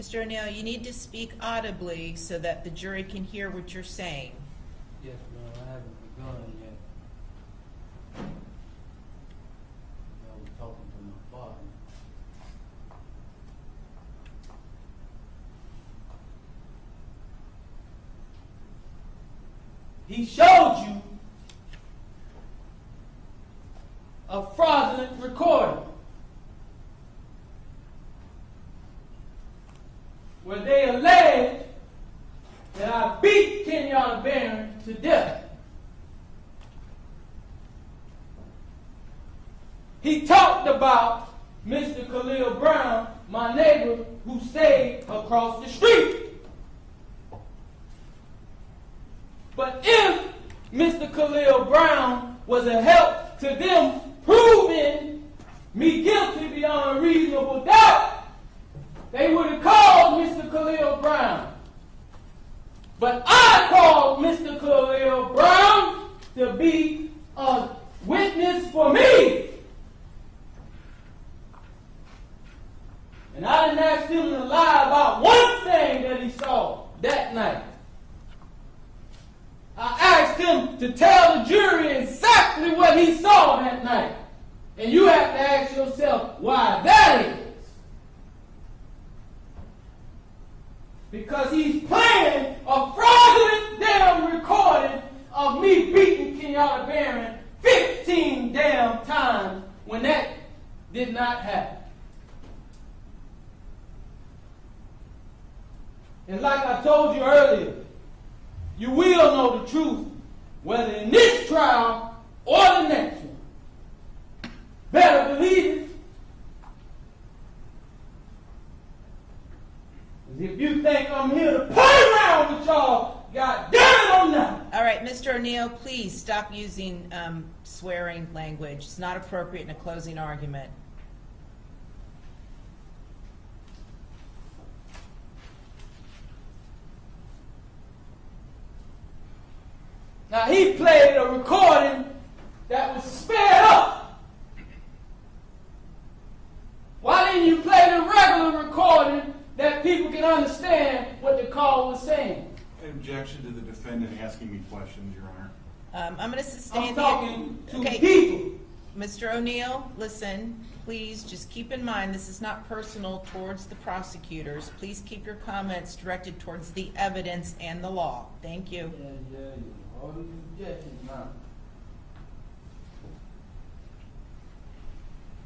Mr. O'Neill, you need to speak audibly so that the jury can hear what you're saying. Yes, ma'am, I haven't begun yet. I was talking to my father. He showed you a fraudulent recording where they allege that I beat Kenyatta Barron to death. He talked about Mr. Khalil Brown, my neighbor who stayed across the street. But if Mr. Khalil Brown was a help to them proving me guilty beyond a reasonable doubt, they would have called Mr. Khalil Brown. But I called Mr. Khalil Brown to be a witness for me. And I didn't ask him to lie about one thing that he saw that night. I asked him to tell the jury exactly what he saw that night. And you have to ask yourself why that is. Because he's playing a fraudulent damn recording of me beating Kenyatta Barron 15 damn times when that did not happen. And like I told you earlier, you will know the truth, whether in this trial or the next one. Better believe it. If you think I'm here to play around with y'all, God damn it, I'm not. All right, Mr. O'Neill, please stop using swearing language. It's not appropriate in a closing argument. Now, he played a recording that was sped up. Why didn't you play the regular recording that people can understand what the call was saying? Objection to the defendant asking me questions, Your Honor. I'm going to sustain I'm talking to okay. people. Mr. O'Neill, listen, please just keep in mind this is not personal towards the prosecutors. Please keep your comments directed towards the evidence and the law. Thank you. Yeah. All these objections now.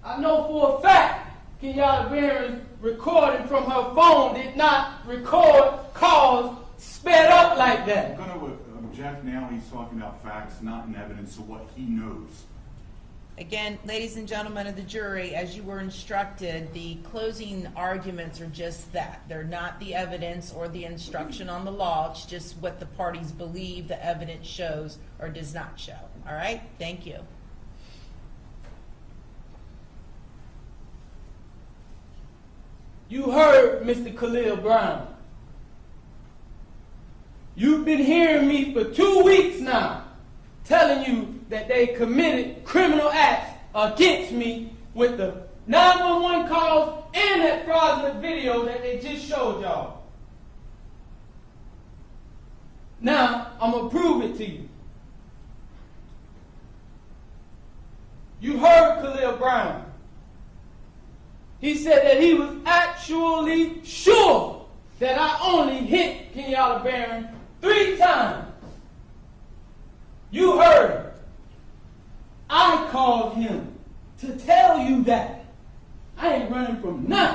I know for a fact Kenyatta Barron's recording from her phone did not record calls sped up like that. I'm going to object now. He's talking about facts, not in evidence of what he knows. Again, ladies and gentlemen of the jury, as you were instructed, the closing arguments are just that. They're not the evidence or the instruction on the law. It's just what the parties believe the evidence shows or does not show. All right? Thank you. You heard Mr. Khalil Brown. You've been hearing me for 2 weeks now telling you that they committed criminal acts against me with the 911 calls and that fraudulent video that they just showed y'all. Now, I'm going to prove it to you. You heard Khalil Brown. He said that he was actually sure that I only hit Kenyatta Barron 3 times. You heard him. I called him to tell you that. I ain't running from nothing.